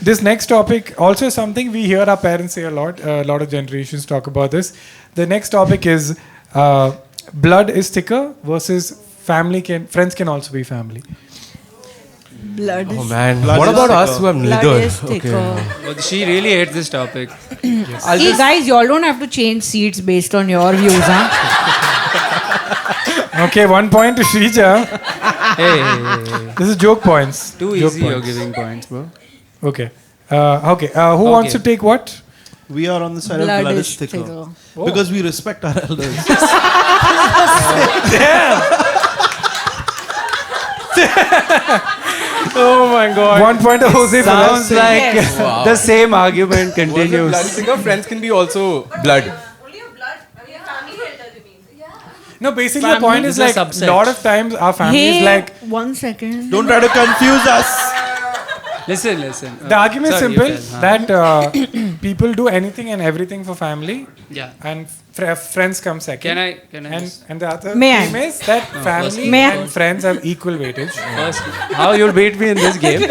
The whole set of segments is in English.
this next topic also is something we hear our parents say a lot. A lot of generations talk about this. The next topic is blood is thicker versus friends can also be family. Blood Oh is man, Blood what is about thicker. us who have blood neither? is thicker. But she really hates this topic. Hey guys, y'all don't have to change seats based on your views, huh? Okay, 1 point to Shrija. Hey. This is joke points. Too Joke easy you're points. giving points, bro. Okay. Who wants to take what? We are on the side of blood is thicker. Because we respect our elders. Oh my god. 1 point to Jose. for us. Sounds like Yes. the same argument Blood continues. thicker, friends can be also blood. Only your blood, your family elders, you mean? Yeah. No, basically the Family point is is a like subset. lot of times our family is Hey, like 1 second. Don't try to confuse us. Listen. the argument is Sorry, simple you tell, that people do anything and everything for family Yeah. and friends come second. Can I And just the other May I? theme is that family May I? and friends have equal weightage. first how you'll beat me in this game? She's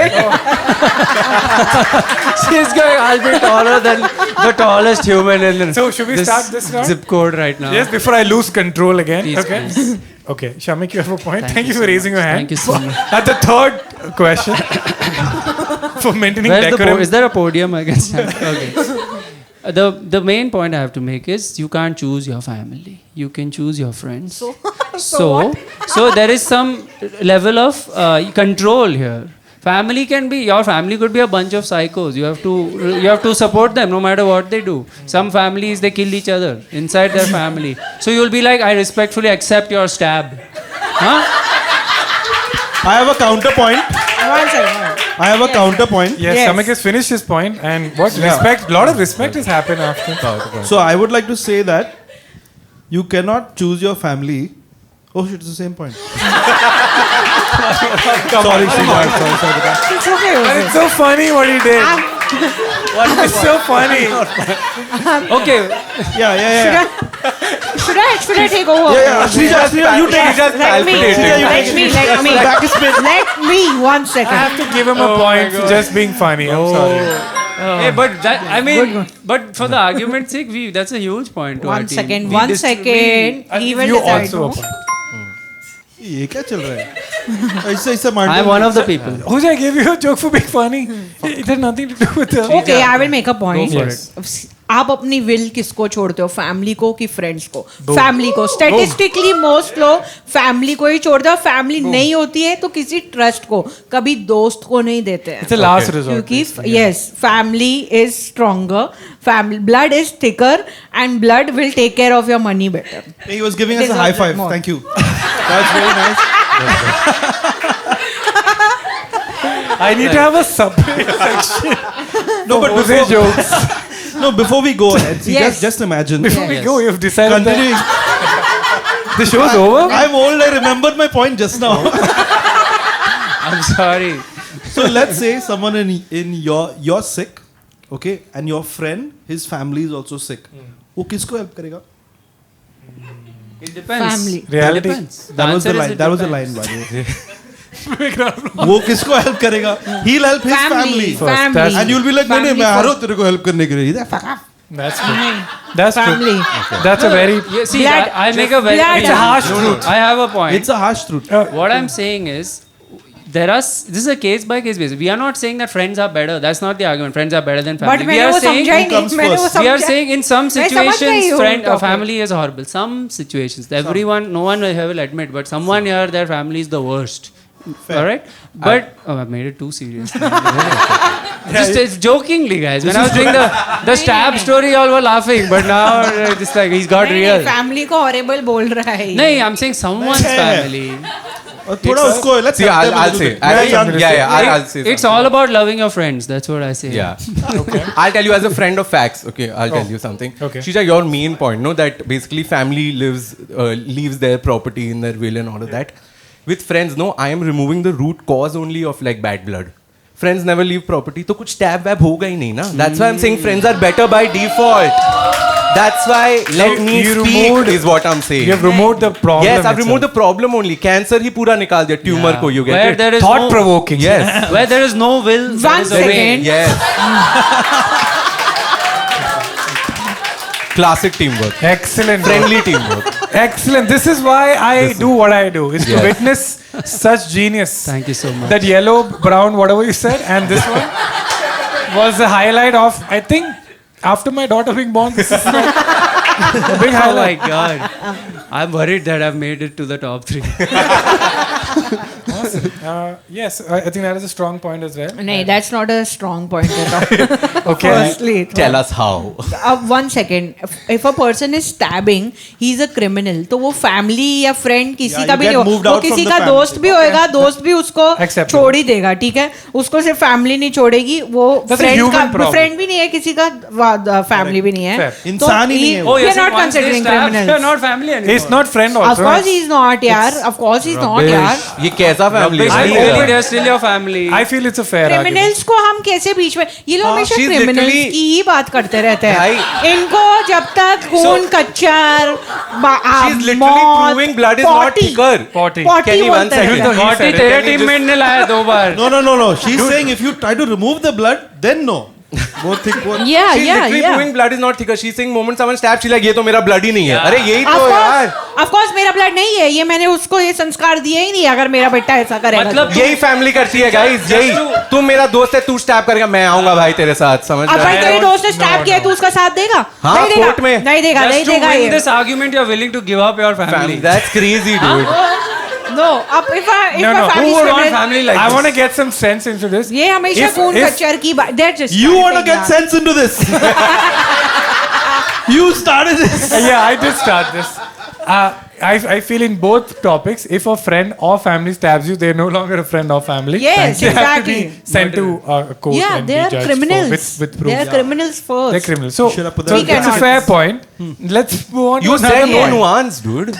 going, I'll be taller than the tallest human in So should we start this round? zip code right now. Yes, before I lose control again. Please, okay. please. Okay, Shamik, you have a point. Thank you so for raising your hand. Thank you so much. At the third question, for maintaining Where's the decorum. is there a podium I can stand? Okay. The main point I have to make is you can't choose your family. You can choose your friends. So there is some level of control here. Family can be your family could be a bunch of psychos. You have to support them no matter what they do. Some families they kill each other inside their family. So you'll be like, I respectfully accept your stab. Huh? I have a counterpoint. 1 second. I have a counterpoint. Yes, Yes. Shamik has finished his point, and what respect? Lot of respect has happened after. So I would like to say that you cannot choose your family. Oh shit, it's the same point. Sorry, Sridhar. Sorry. It's okay. And Jose. it's so funny what he did. It's so funny. Okay. Yeah. Should I take over? Yeah. Sridhar, you take it. Let me. Let me. Back is spin. Let me 1 I second. have to give him a point for just being funny. I'm sorry. Hey, but that, I mean, but for the argument's sake, that's a huge point to our 1 team. second. We 1 dist- second. I'll give Even you decide. also a point. ये क्या चल रहा है? ऐसा Mandu. I'm one of the people. Jose, I gave you a joke for being funny. It had nothing to do with the. Okay, I will make a point. Go for it. आप अपनी will किसको छोड़ते हो, family को कि friends को? Family को. Statistically most लोग फैमिली को ही छोड़ते हो. फैमिली नहीं होती है तो किसी ट्रस्ट को, कभी दोस्त को नहीं देते हैं. It's a last resort. क्योंकि yes, family is stronger. Family blood is thicker, and blood will take care of your money better. He was giving us a Deserve high it five. more. Thank you. That's very nice. I need to have a separate section. No, but Jose before, jokes. no, before we go ahead, see, Yes. just imagine. Before we Yes. go, you've decided that Continuing. the show's over. I'm old. I remembered my point just now. I'm sorry. So let's say someone in you're sick, okay, and your friend, his family is also sick. वो किसको help करेगा? It depends. Family. Reality. It depends. That was the answer is line. it That was the depends. line, by the way. वो किसको help करेगा? He'll help his family. Family. And you'll be like, नहीं नहीं Family मैं आ रहा हूँ first. तेरे को help करने के लिए. Fuck off. That's true. That's Family. true. That's a very. Yeah, see, Blood- I make a very. blood- It's a harsh truth. I have a point. It's a harsh truth. What I'm saying is, this is a case by case basis. We are not saying that friends are better. That's not the argument. Friends are better than family. But We मैंने are वो saying समझा ही who नहीं. comes मैंने वो first? we are समझा. saying in some मैं समझ गई situations, हूँ friend or topic. family is horrible. Some situations, everyone, no one will admit, but someone here, their family is the worst. All right, but I made it too serious. Just jokingly, guys. When I was doing the stab story, all were laughing, but now just like he's got real. Family को horrible बोल रहा है. No, I'm saying someone's family. और थोड़ा उसको let's See, help them a I'll little say. bit. I'll say. It's all about loving your friends. That's what I say. Yeah. I'll tell you as a friend of facts. Okay, I'll tell you something. Okay. Shisha, your main point, no, that basically family leaves their property in their will and all of that. With friends, no, I am removing the root cause only of like bad blood. friends never leave property, तो कुछ tab web होगा ही नहीं ना. That's why I'm saying friends are better by default. That's why let me you speak removed- is what I'm saying. You have removed the problem. Yes, I've removed the problem only. Cancer ही पूरा निकाल दिया. Tumor को you get Where it. there is Thought no, provoking. Yes. where there is no will, there One is a way. second. Yes. Classic teamwork. Excellent. Friendly teamwork. Excellent. This is why I do what I do, is to Yes. witness such genius. Thank you so much. That yellow, brown, whatever you said, and this one was the highlight of, I think, after my daughter being born, this is a big Oh my highlight. God. I'm worried that I've made it to the top 3. Yes, I think that is a strong point as well. नहीं, that's not a strong point at all. Okay. Firstly, Tell us how. one second. If a person is stabbing, he's a criminal. तो वो family या friend किसी Yeah, का you भी get नहीं हो. moved वो out from किसी the का family. दोस्त भी होएगा, दोस्त भी उसको Acceptable. छोड़ ही देगा, ठीक है? उसको सिर्फ family नहीं छोड़ेगी, वो That's a friend human का problem. friend भी नहीं है, किसी का family भी नहीं है. Fair. तो इंसान ही नहीं है वो. Oh, we you're are not saying once they considering stab, criminals. you're not family anymore. It's not friend also. Of course he's not, यार. Of course he's not, यार. ये कैसा family Rubbish, है? really, they're still your family. I feel it's a fair argument. Criminals को हम कैसे बीच में ये लोग हमेशा she's क्रिमिनल्स literally- की ही बात करते रहते हैं Right. इनको जब तक खून कच्चर She's literally proving blood is not thicker. Potty. Kenny, one बोलते हैं second. He Naughty said it. तेरे Can you टीममेट ने लाया 2 बार. No. She's saying if you try to remove the blood, then no. Both think both. yeah She's yeah literally yeah proving blood is not thicker. She's saying moment someone stabs, she's like ये तो मेरा blood ही नहीं है. अरे यही तो यार. Of course मेरा ब्लड नहीं है ये मैंने उसको ये संस्कार दिए ही नहीं अगर मेरा बेटा ऐसा करेगा मतलब तो। यही फैमिली करती है गाइस. यही तुम मेरा दोस्त है, तू स्टैब करेगा, मैं आऊंगा भाई तेरे साथ. समझ अब रहे भाई हो? तेरे दोस्त ने स्टैप किया है, तू उसका साथ देगा हाँ, नहीं देगा कोर्ट में। नहीं देगा नहीं Just to देगा win ये this argument, you're willing to give up your family. That's crazy, dude. No अब if No, no. Who would want family like I this? want to get some sense into this. ये हमेशा If- खून if- कच्चर की बात they're just You want to typing, get यार. sense into this. You started this. Yeah, I did start this. I feel in both topics, if a friend or family stabs you, they're no longer a friend or family. Yes, They have to be exactly. sent to a court Yeah, and they be are judged criminals. with proof. They are criminals first. They're criminals. So, should have put so that- it's a cannot. fair point. Let's move on. You to another said no point. nuance, dude.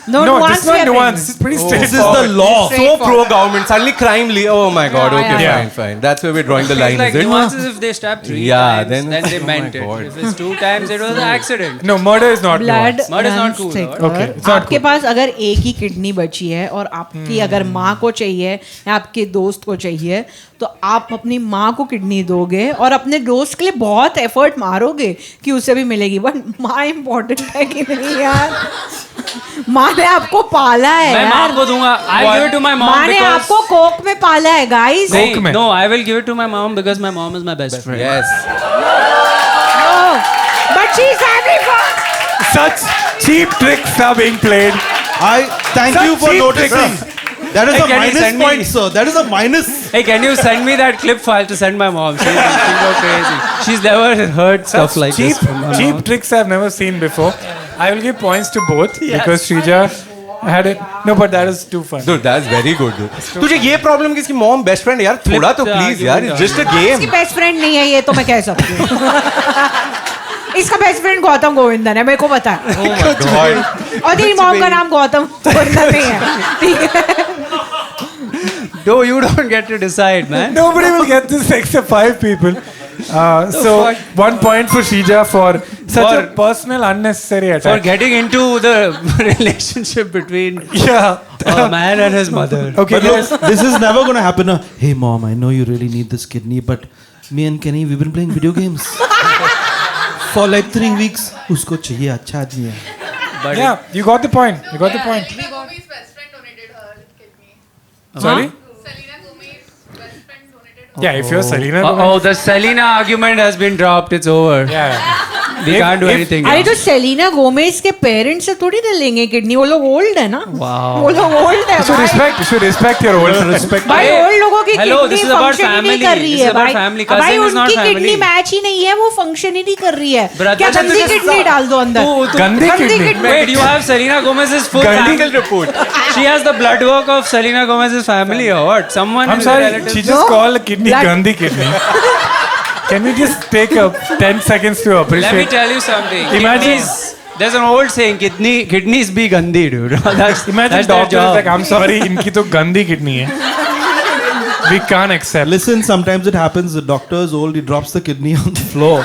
No, No, nuance this is not we are nuance. bringing. This is pretty This is straightforward. the law. So pro government. Suddenly crime. Oh my god. Yeah, Okay, yeah. fine. That's where we're drawing the line, It's like is it? nuances if they stab 3 Yeah, times, then- then they oh meant my it. God. If it's 2 times, it was an accident. No, murder is not Blood nuance. Murder is not runs cool, thicker. right? Okay, it's not आपके cool. पास अगर एक ही kidney बची है और आपकी अगर माँ को चाहिए या आपके दोस्त को चाहिए तो आप अपनी माँ को किडनी दोगे और अपने दोस्त के लिए बहुत एफर्ट मारोगे कि उसे भी मिलेगी बट माँ इम्पोर्टेंट है कि नहीं यार माँ ने आपको पाला है मैं माँ यार को दूंगा. I'll give it to my mom माँ ने because आपको कोक में पाला है गाइस Coke में? no, I will give it to my mom because my mom is my best friend. Yes. But she is having Such cheap tricks are being played. I thank Such you for cheap noticing. tricks. That is Hey, a can you minus send me- point, sir. That is a minus. Hey, can you send me that clip file to send my mom? She'll go crazy. She's never heard stuff like cheap, this from her cheap mom. tricks I've never seen before. I will give points to both because Shrija had it. No, but that is too fun. Dude, that's very good, dude. तुझे ये problem किसकी mom best friend यार थोड़ा तो Flip the please यार argument it's just a इसकी game. Best friend नहीं है ये तो मैं कह सकती हूँ इसका बेस्ट फ्रेंड गौतम गोविंदन है मेरे को पता है और तेरी मॉम का नाम गौतम गोविंदन नहीं है ठीक है No, you don't get to decide, man. Nobody will get this except 5 people. So fuck? 1 point for Shrija for such a For- personal, unnecessary For attack. getting into the relationship between Yeah. a man and his mother. Okay, But guys. look, this is never going to happen. Hey, mom, I know you really need this kidney, but me and Kenny, we've been playing video games for like 3 weeks. उसको चाहिए अच्छा आदमी है. But Yeah, you got the point. You got the point. Selena Gomez's best friend donated her kidney. Sorry? Selena Gomez's best friend donated her. Yeah, if you're Selena. oh, the Selena argument has been dropped. It's over. Yeah. We can't do if- anything अरे else. तो Selina Gomez के parents से थोड़ी ना लेंगे kidney वो लोग old है ना Wow. वो लोग ओल्ड है You should भाई। respect. You should respect your old respect. भाई Hey, ओल्ड लोगों की hello, kidney this is about function ही नहीं family. कर रही This है is about भाई family. भाई Cousin is not उनकी किडनी family. मैच ही नहीं है वो फंक्शन ही नहीं कर रही है Brother, क्या then गंदी this is किडनी डाल दो अंदर गंदी kidney. Wait, you have Selena Gomez's full Gandhi family report. She has the blood work of Selena Gomez's family or what? Someone I'm in the sorry. relatives- She just No. called a kidney Blood- Gandhi kidney. Can we just take a 10 seconds to Let me appreciate? tell you something. Imagine- Kidneys, there's an old saying, kidneys be gandhi, dude. That's, Imagine that's their doctor is job. like, I'm sorry, इनकी तो गंदी kidney है. we can't accept. Listen, sometimes it happens. The doctor is old. He drops the kidney on the floor.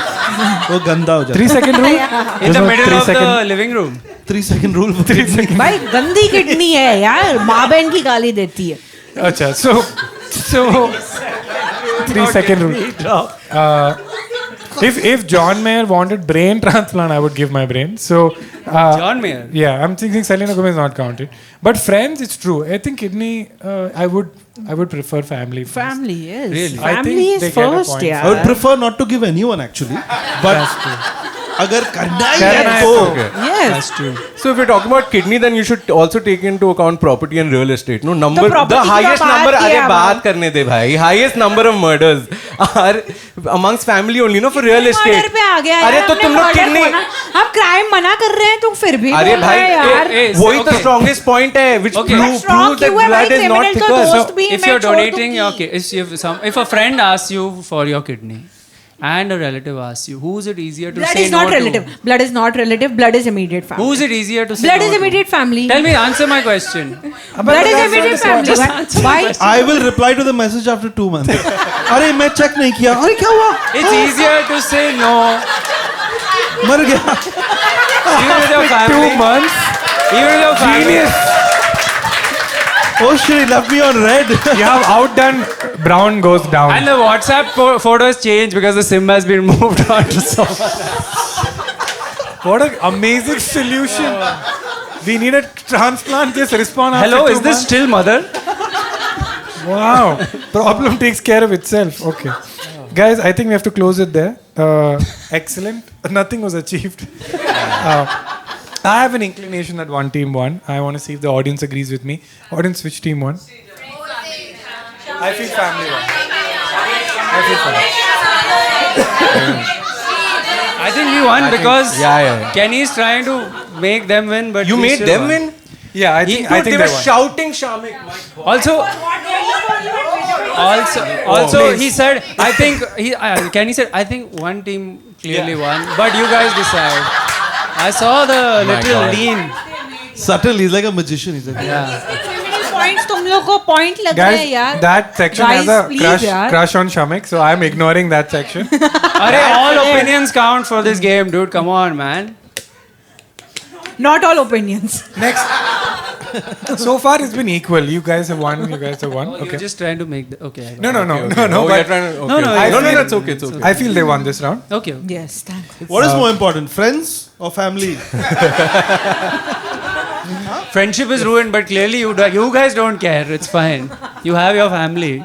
वो गंदा हो जाता 3 second rule. In the There's no middle 3 of the second. living room. है. 3 second rule. 3 second. भाई गंदी kidney है यार, माँ बहन की गाली देती है. Acha, so 3 second rule. If John Mayer wanted brain transplant, I would give my brain. So John Mayer. yeah, I'm thinking Selena Gomez is not counted. But Friends, it's true. I think kidney. I would prefer family. first. Family, yes. Really? I Family think is they get a first, point. यार. I would prefer not to give anyone actually. But That's true. अगर करना ही करना है है तो Okay. Yes. That's true. So if you're talking about kidney, then you should also take into account property and real estate. No number, property the की highest तो बात number. किया अरे अब बात हम. करने दे भाई. Highest number of murders are amongst family only, no, for real estate. Murder पे आ गया अरे यार, तो हमने तुम लोग murder kidney. मना- हम क्राइम मना कर रहे हैं, तुम फिर भी अरे बोल भाई, रहे हैं यार. वही तो Okay. strongest point है, which Okay. proves Strong that क्यों है भाई, blood is not criminal तो thicker. दोस्त भी If मैं you're छोड़ donating, दूंगी. okay, if a friend asks you for your kidney and a relative asks you, who's it easier to Blood say is not no relative. to? Blood is not relative. Blood is immediate family. Who's it easier to say Blood no is to? immediate family. Tell me, answer my question. Blood is immediate family. Why? I will reply to the message after 2 months. अरे मैं check नहीं किया. अरे क्या हुआ? It's easier to say no, मर गया. even with your 2 family. months. Even with your family. Oh shit, he left me on red. You have outdone. Brown goes down. And the WhatsApp photos change because the SIM has been moved on to someone. What an amazing solution. We need a transplant. Just respond after Hello, 2 is this months. still mother? Wow. Problem takes care of itself. Okay. Guys, I think we have to close it there. Excellent. Nothing was achieved. I have an inclination that one team won. I want to see if the audience agrees with me. Audience, which team won? I feel family won. I feel family. I think we won because yeah. Kenny is trying to make them win, but You we made still them won. win? Yeah, I think, Dude, I think they were won. shouting Shamik. Also, he said, I think, Kenny said, I think one team clearly won, but you guys decide. I saw the little God. lean. Subtle, he's like a magician. He's like, Points तुम लोग को point लग रहे हैं Guys, यार. that section Guys, has a please, यार. crush on Shamik, so I'm ignoring that section. All opinions count for this game, dude. Come on, man. Not all opinions. Next. So far, it's been equal. You guys have won. You guys have won. You're Okay. just trying to make the. Okay. I got No, it. no, no, Okay, no, okay. no. Oh, but you're trying to, okay. No, no, I no, feel- it's okay, it's okay. I feel they won this round. Okay. Yes, thanks. what is more important, friends or family? Friendship is ruined, but clearly you guys don't care. It's fine. You have your family.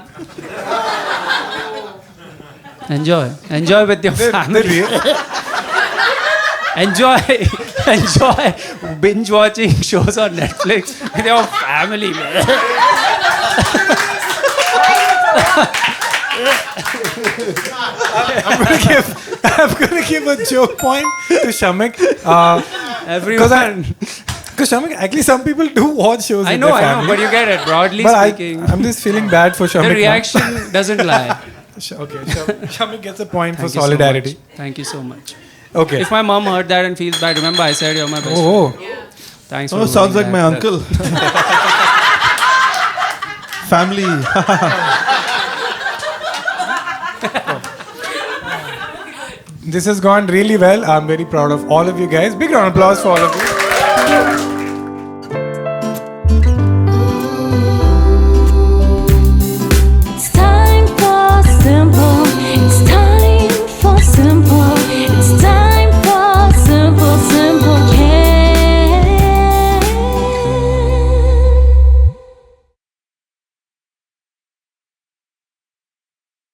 Enjoy with your family. Enjoy binge watching shows on Netflix with your family, man. I'm gonna give a joke point to Shamik. Everyone. Because Shamik, actually, some people do watch shows. I with know, their I know, family. but you get it. Broadly But speaking, I'm just feeling bad for Shamik. the now. reaction doesn't lie. Okay, Shamik gets a point for Thank you so solidarity. much. Thank you so much. Okay. If my mom heard that and feels bad, remember I said you're my best friend. Oh, Thanks for Oh, sounds like doing my that. uncle. Family. this has gone really well. I'm very proud of all of you guys. Big round of applause for all of you.